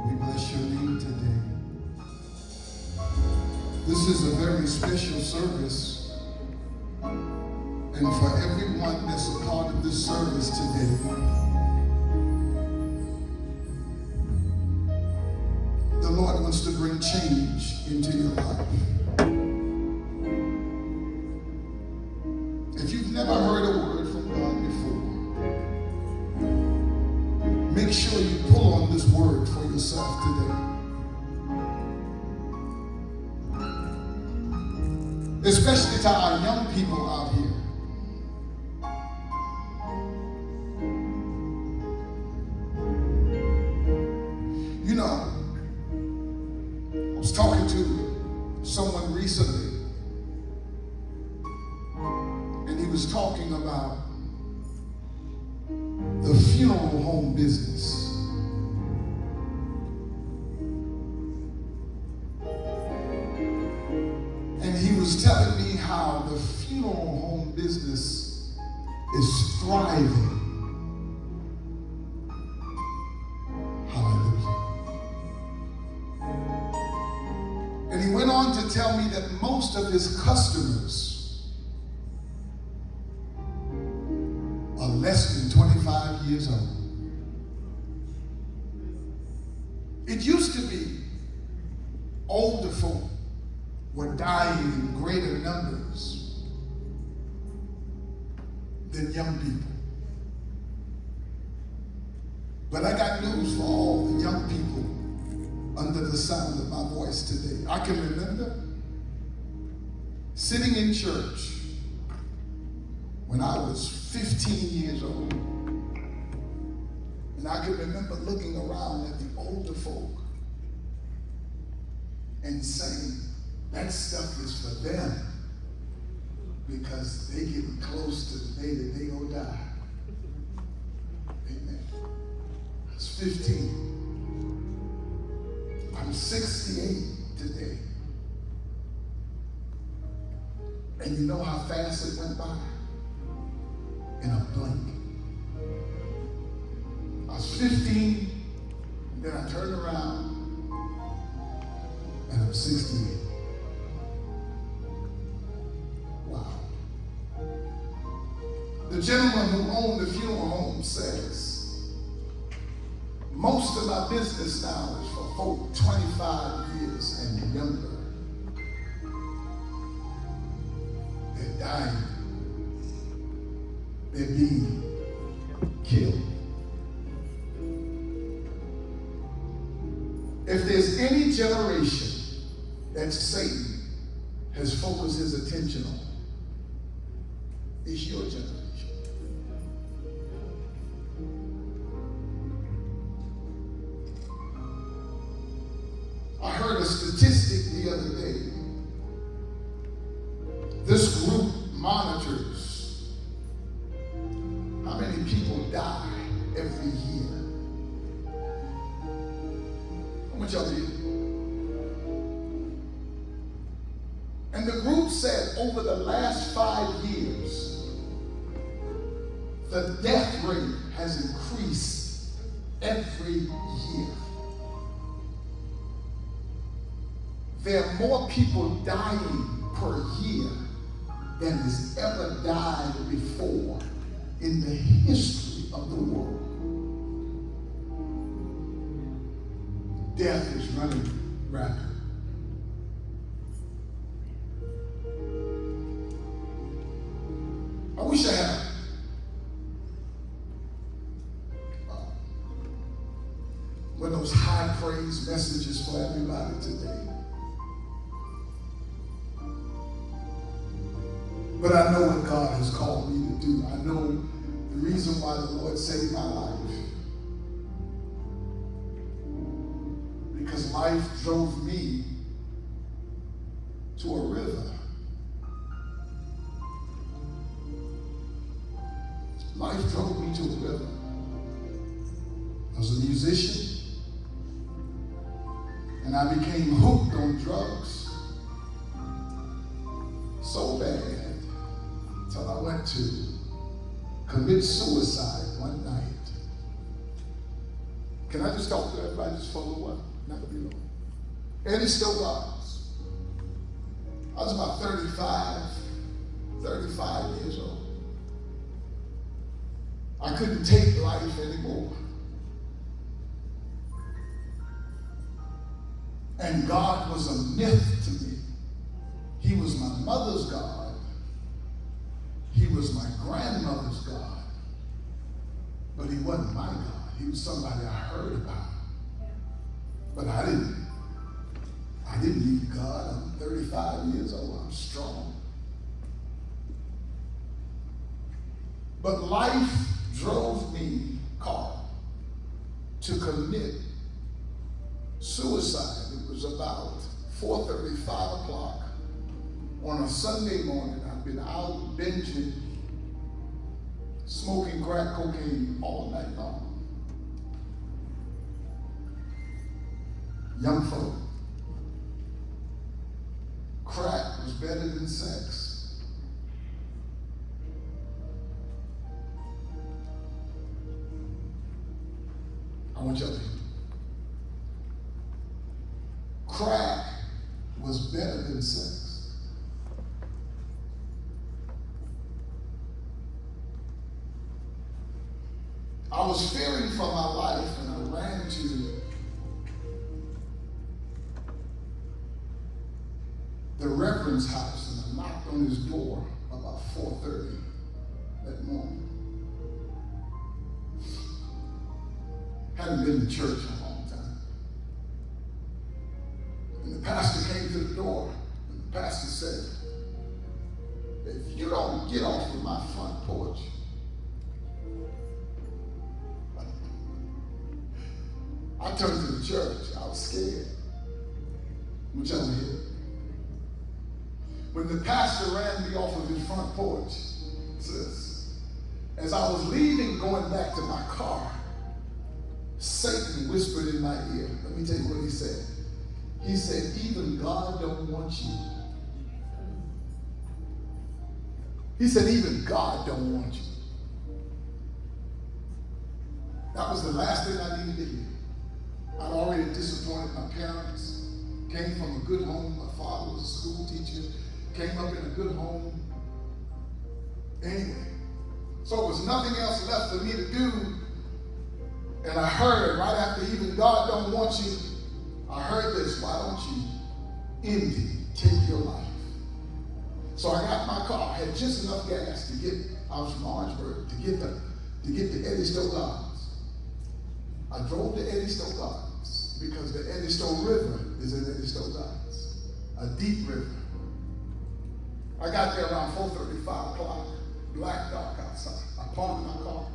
We bless your name today. This is a very special service, and for everyone that's a part of this service today, the Lord wants to bring change into your life. If you've never heard a word from God before, make sure you pull on this word for yourself today. Especially to our young people out here. You know, I was talking to someone recently, and he was talking about the funeral home business. And he was telling me how the funeral home business is thriving. Hallelujah. And he went on to tell me that most of his customers are less than 25 years old. It used to be older folk were dying in greater numbers than young people. But I got news for all the young people under the sound of my voice today. I can remember sitting in church when I was 15 years old. And I can remember looking around at the older folk and saying, that stuff is for them because they getting close to the day that they gonna die. Amen. I was 15. I'm 68 today. And you know how fast it went by? In a blink. I was 15, and then I turned around, and I'm 68. Wow. The gentleman who owned the funeral home says, most of my business now is for folk 25 years and younger. They're dying. They're being killed. If there's any generation that Satan has focused his attention on, it's your generation. I heard a statistic the other day. This group monitors how many people die every year. How much y'all do? And the group said over the last 5 years, the death rate has increased every year. There are more people dying per year than has ever died before in the history of the world. Death is running rapid. I wish I had one of those high praise messages for everybody today. But I know what God has called me to do. I know the reason why the Lord saved my life. Because life drove me to a river. Life drove me to a river. I was a musician, and I became hooked on drugs so bad till I went to commit suicide one night. Can I just talk to everybody just for a little while? Not to be long. Eddie Stowe Gardens. I was about 35 years old. I couldn't take life anymore. And God was a myth to me. He was my mother's God. He was my grandmother's God. But he wasn't my God. He was somebody I heard about. But I didn't need God. I'm 35 years old. I'm strong. But life drove me, Carl, to commit suicide. It was about 4:30, 5 o'clock on a Sunday morning. I've been out binging, smoking crack cocaine all night long. Young folk, crack was better than sex. I want y'all to hear. Crack was better than sex. I was fearing for my life and I ran to the Reverend's house and I knocked on his door about 4:30 that morning. Hadn't been to church in a long time. And the pastor came to the door and the pastor said, if you don't get off of my front porch, I turned to the church. I was scared. I'm telling you. When the pastor ran me off of his front porch, sis, as I was leaving, going back to my car, Satan whispered in my ear. Let me tell you what he said. He said, even God don't want you. He said, even God don't want you. That was the last thing I needed to hear. I'd already disappointed my parents. Came from a good home. My father was a school teacher. Came up in a good home. Anyway, so there was nothing else left for me to do. And I heard right after even God don't want you, I heard this, why don't you end it, take your life. So I got my car, had just enough gas to get, I was from Orangeburg, to get to Eddie Stowe Gardens. I drove to Eddie Stowe Gardens because the Eddie Stowe River is in Eddie Stowe Gardens, a deep river. I got there around 4:30, 5 o'clock, black dark outside. I parked my car.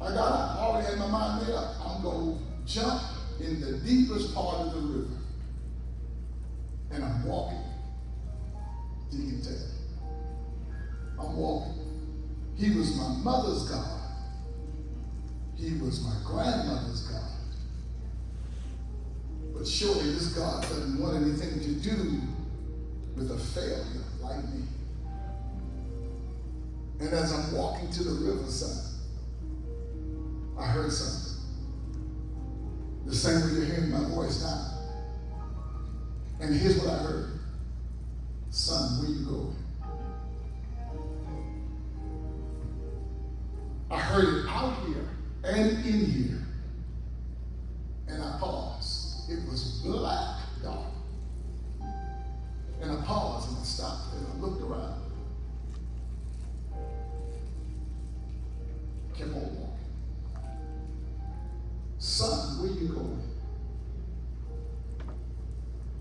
I got up, I already had my mind made up. I'm going to jump in the deepest part of the river. And I'm walking. You can tell. I'm walking. He was my mother's God. He was my grandmother's God. But surely this God doesn't want anything to do with a failure like me. And as I'm walking to the riverside, I heard something. The same way you're hearing my voice now. And here's what I heard. Son, where you going? I heard it out here and in here. And I paused. It was black dark. And I paused and I stopped and I looked around. Kept on walking. Son, where you going?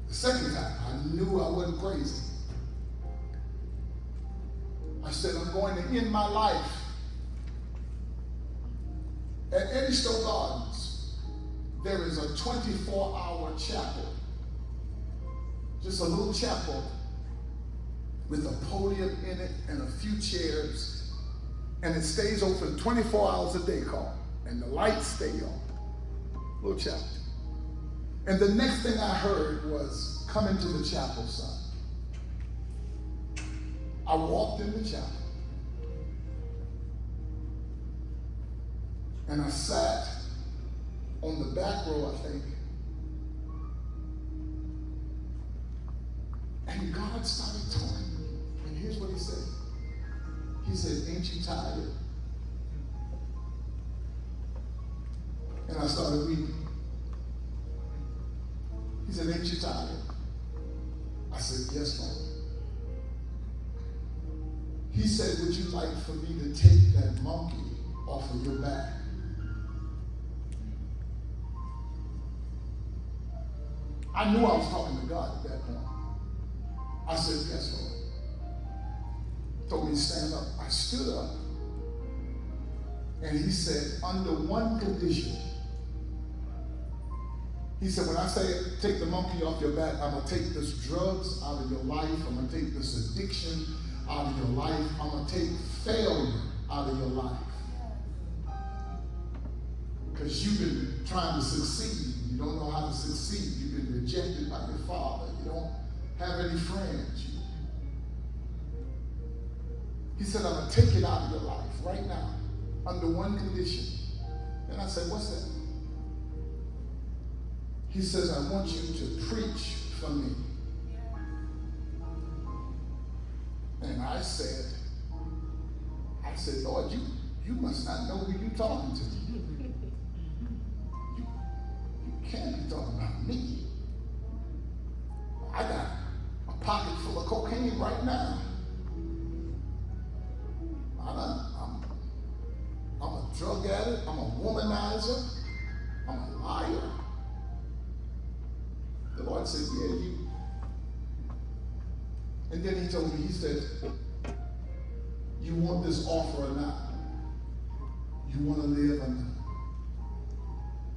The second time, I knew I wasn't crazy. I said, I'm going to end my life. At Eddie Stowe Gardens, there is a 24-hour chapel. Just a little chapel with a podium in it and a few chairs. And it stays open 24 hours a day, Carl. And the lights stay on. Little chapel. And the next thing I heard was, come into the chapel, son. I walked in the chapel. And I sat on the back row, I think. And God started talking to me. And here's what he said. He said, ain't you tired? And I started weeping. He said, ain't you tired? I said, yes, Lord. He said, would you like for me to take that monkey off of your back? I knew I was talking to God at that point. I said, yes, Lord. Told me to stand up. I stood up. And he said, under one condition. He said, when I say take the monkey off your back, I'm going to take this drugs out of your life. I'm going to take this addiction out of your life. I'm going to take failure out of your life. Because you've been trying to succeed. You don't know how to succeed. You've been rejected by your father. You don't have any friends. He said, I'm going to take it out of your life right now under one condition. And I said, what's that? He says, I want you to preach for me. And I said, Lord, you must not know who you're talking to. You can't be talking about me. I got a pocket full of cocaine right now. I'm a drug addict. I'm a womanizer. I'm a liar. The Lord said, yeah, you. And then he told me, he said, you want this offer or not? You want to live or not?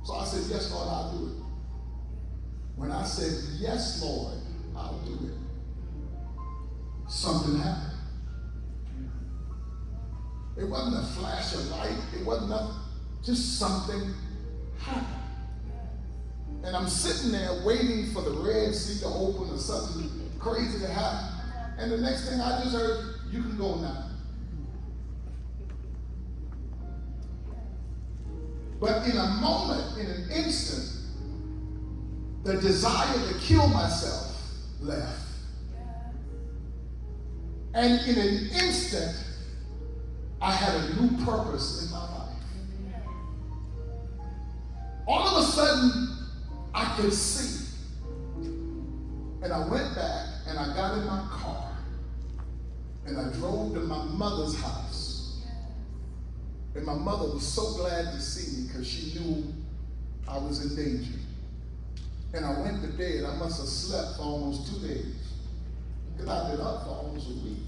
So I said, yes, Lord, I'll do it. When I said, yes, Lord, I'll do it, something happened. It wasn't a flash of light. It wasn't nothing. Just something happened. And I'm sitting there waiting for the Red Sea to open or something crazy to happen. And the next thing I just heard, you can go now. But in a moment, in an instant, the desire to kill myself left. And in an instant, I had a new purpose in my life. All of a sudden, I could see. And I went back and I got in my car and I drove to my mother's house. And my mother was so glad to see me because she knew I was in danger. And I went to bed. I must have slept for almost 2 days because I've been up for almost a week.